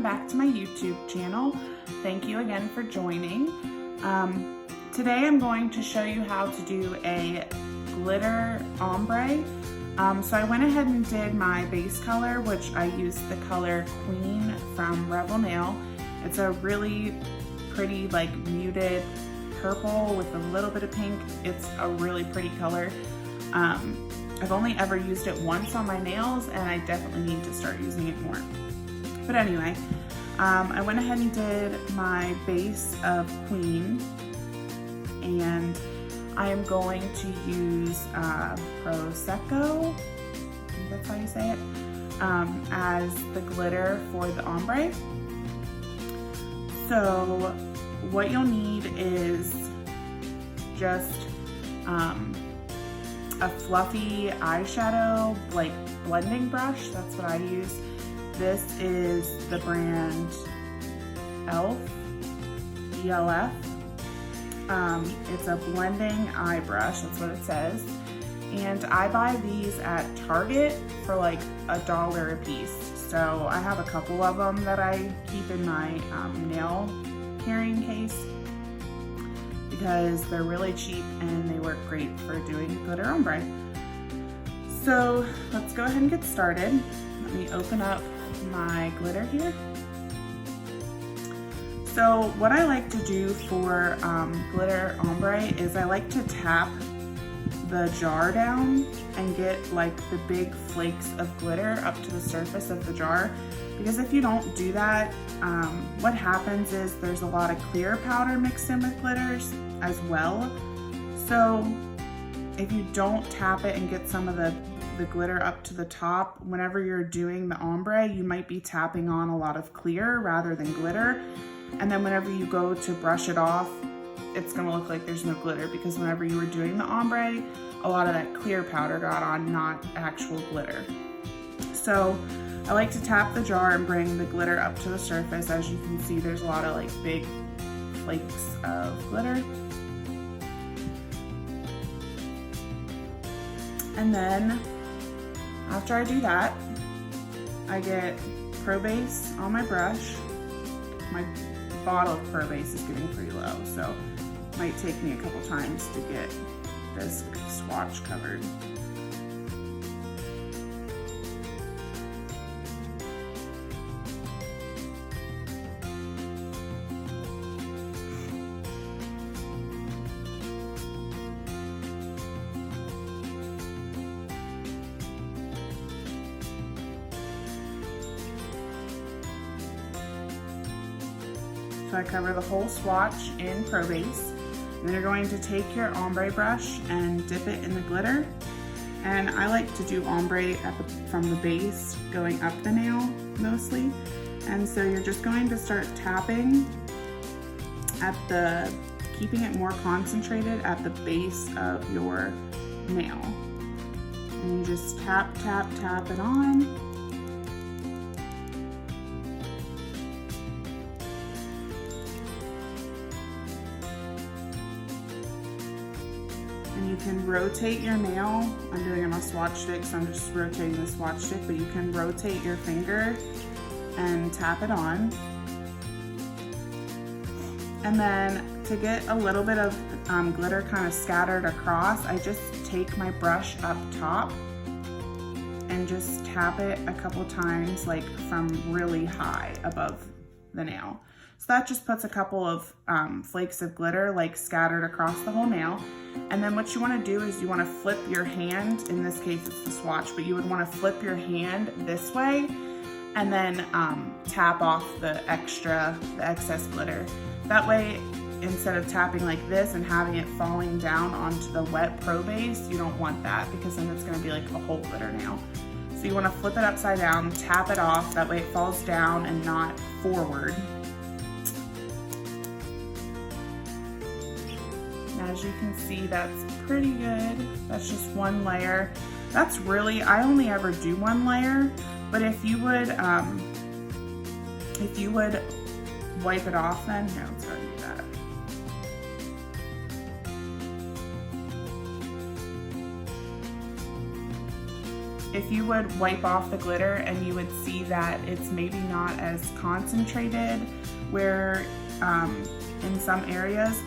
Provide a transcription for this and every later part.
back to my YouTube channel. Thank you again for joining. Today I'm going to show you how to do a glitter ombre. So I went ahead and did my base color, which I used the color Queen from Rebel Nail. It's a really pretty like muted purple with a little bit of pink. It's a really pretty color. I've only ever used it once on my nails and I definitely need to start using it more. But anyway, I went ahead and did my base of Queen, and I am going to use Prosecco, I think that's how you say it, as the glitter for the ombre. So what you'll need is just a fluffy eyeshadow like blending brush. That's what I use. This is the brand ELF. It's a blending eye brush, that's what it says. And I buy these at Target for like $1 a piece. So I have a couple of them that I keep in my nail carrying case because they're really cheap and they work great for doing glitter ombre. So let's go ahead and get started. Let me open up my glitter here. So what I like to do for glitter ombre is I like to tap the jar down and get like the big flakes of glitter up to the surface of the jar, because if you don't do that, what happens is there's a lot of clear powder mixed in with glitters as well. So if you don't tap it and get some of the glitter up to the top, whenever you're doing the ombre, you might be tapping on a lot of clear rather than glitter. And then whenever you go to brush it off, it's gonna look like there's no glitter, because whenever you were doing the ombre, a lot of that clear powder got on, not actual glitter. So I like to tap the jar and bring the glitter up to the surface. As you can see, there's a lot of like big flakes of glitter. And then after I do that, I get Pro Base on my brush. My bottle of Pro Base is getting pretty low, so it might take me a couple times to get this swatch covered. So I cover the whole swatch in Pro Base. And then you're going to take your ombre brush and dip it in the glitter. And I like to do ombre from the base going up the nail mostly. And so you're just going to start tapping at keeping it more concentrated at the base of your nail. And you just tap, tap, tap it on. And you can rotate your nail. I'm doing it on a swatch stick, so I'm just rotating the swatch stick, but you can rotate your finger and tap it on. And then to get a little bit of glitter kind of scattered across, I just take my brush up top and just tap it a couple times, like from really high above the nail. So that just puts a couple of flakes of glitter like scattered across the whole nail. And then what you want to do is you want to flip your hand, in this case it's the swatch, but you would want to flip your hand this way and then tap off the excess glitter. That way, instead of tapping like this and having it falling down onto the wet Pro Base, you don't want that, because then it's going to be like a whole glitter nail. So you want to flip it upside down, tap it off, that way it falls down and not forward. As you can see, that's pretty good. That's just one layer. That's really, I only ever do one layer, but if you would wipe it off then, here, let's go and do that. if you would wipe off the glitter and you would see that it's maybe not as concentrated where in some areas,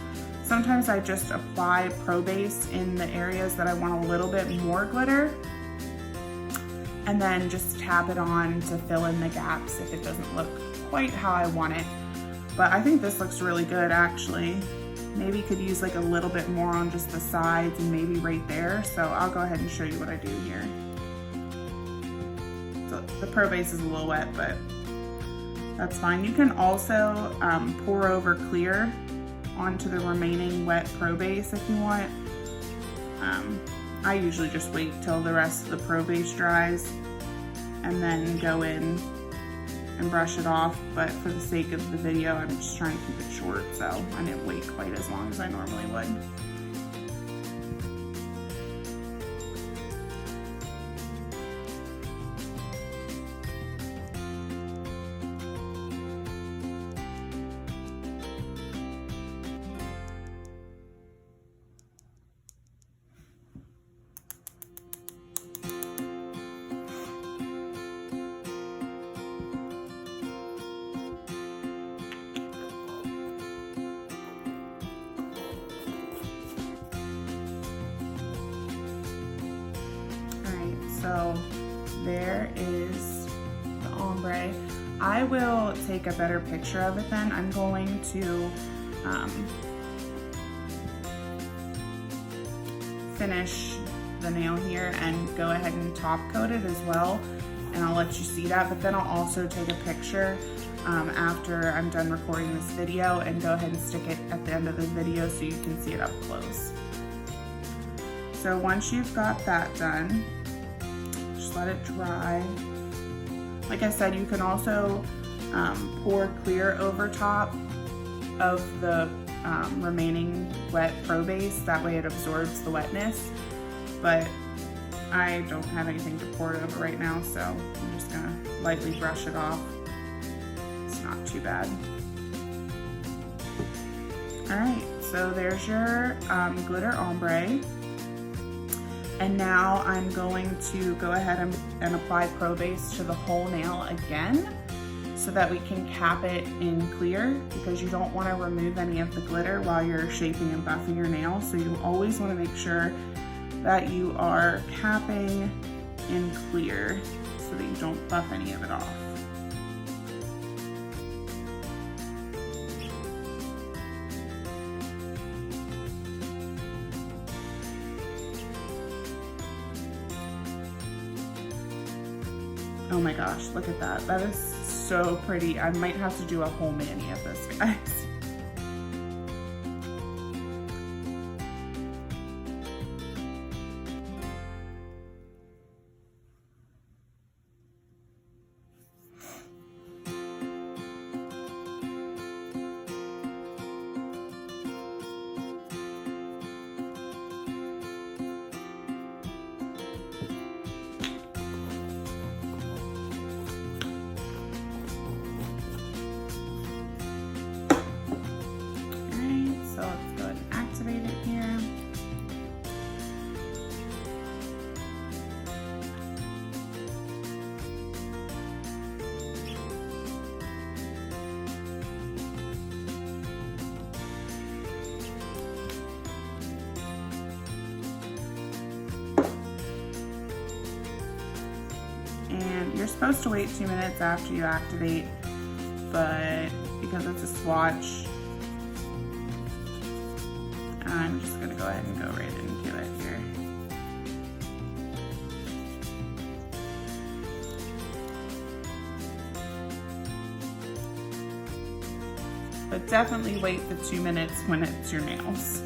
sometimes I just apply Pro Base in the areas that I want a little bit more glitter and then just tap it on to fill in the gaps if it doesn't look quite how I want it. But I think this looks really good actually. Maybe could use like a little bit more on just the sides and maybe right there. So I'll go ahead and show you what I do here. So the Pro Base is a little wet, but that's fine. You can also pour over clear onto the remaining wet Pro Base if you want. I usually just wait till the rest of the Pro Base dries and then go in and brush it off, but for the sake of the video, I'm just trying to keep it short, so I didn't wait quite as long as I normally would. So there is the ombre. I will take a better picture of it then. I'm going to finish the nail here and go ahead and top coat it as well, and I'll let you see that, but then I'll also take a picture after I'm done recording this video and go ahead and stick it at the end of the video so you can see it up close. So once you've got that done, just let it dry. Like I said, you can also pour clear over top of the remaining wet Pro Base. That way it absorbs the wetness. But I don't have anything to pour it over right now, so I'm just gonna lightly brush it off. It's not too bad. All right, so there's your glitter ombre. And now I'm going to go ahead and apply Pro Base to the whole nail again so that we can cap it in clear, because you don't want to remove any of the glitter while you're shaping and buffing your nail. So you always want to make sure that you are capping in clear so that you don't buff any of it off. Oh my gosh, look at that. That is so pretty. I might have to do a whole mani of this, guys. So let's go ahead and activate it here. And you're supposed to wait 2 minutes after you activate, but because it's a swatch, I'm just gonna go ahead and go right into it here. But definitely wait the 2 minutes when it's your nails.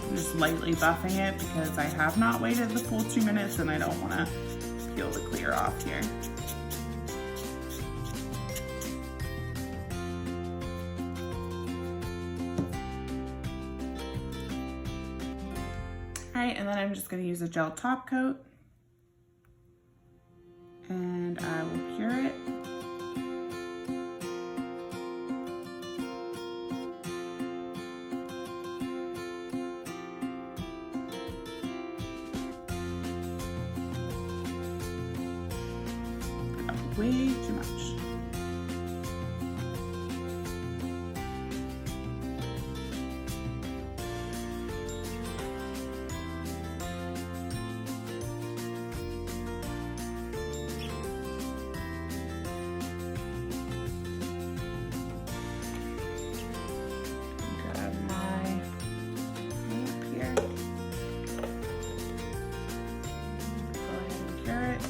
I'm just lightly buffing it because I have not waited the full 2 minutes and I don't want to peel the clear off here. Alright, and then I'm just going to use a gel top coat and I will cure it. Way too much. Grab my lamp here. Go ahead and cure it.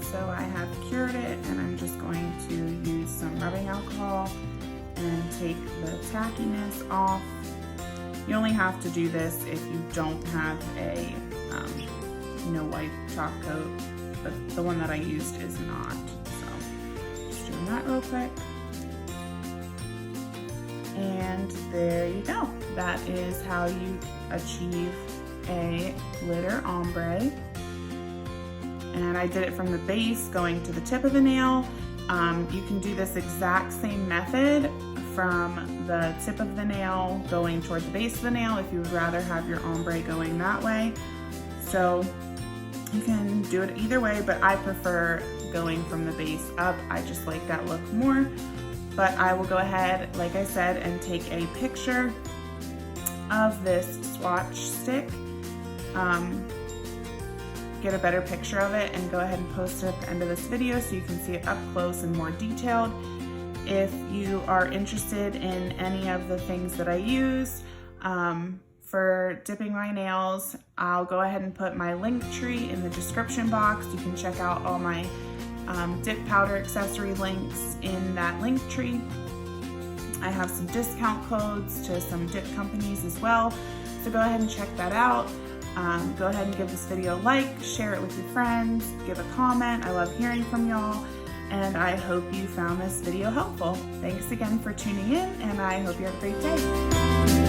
So I have cured it and I'm just going to use some rubbing alcohol and take the tackiness off. You only have to do this if you don't have a white top coat, but the one that I used is not. So just doing that real quick. And there you go. That is how you achieve a glitter ombre. And I did it from the base going to the tip of the nail. You can do this exact same method from the tip of the nail going toward the base of the nail if you would rather have your ombre going that way. So you can do it either way, but I prefer going from the base up. I just like that look more. But I will go ahead, like I said, and take a picture of this swatch stick. Get a better picture of it and go ahead and post it at the end of this video so you can see it up close and more detailed. If you are interested in any of the things that I use for dipping my nails, I'll go ahead and put my link tree in the description box. You can check out all my dip powder accessory links in that link tree. I have some discount codes to some dip companies as well, so go ahead and check that out. Go ahead and give this video a like, share it with your friends, give a comment. I love hearing from y'all, and I hope you found this video helpful. Thanks again for tuning in, and I hope you have a great day.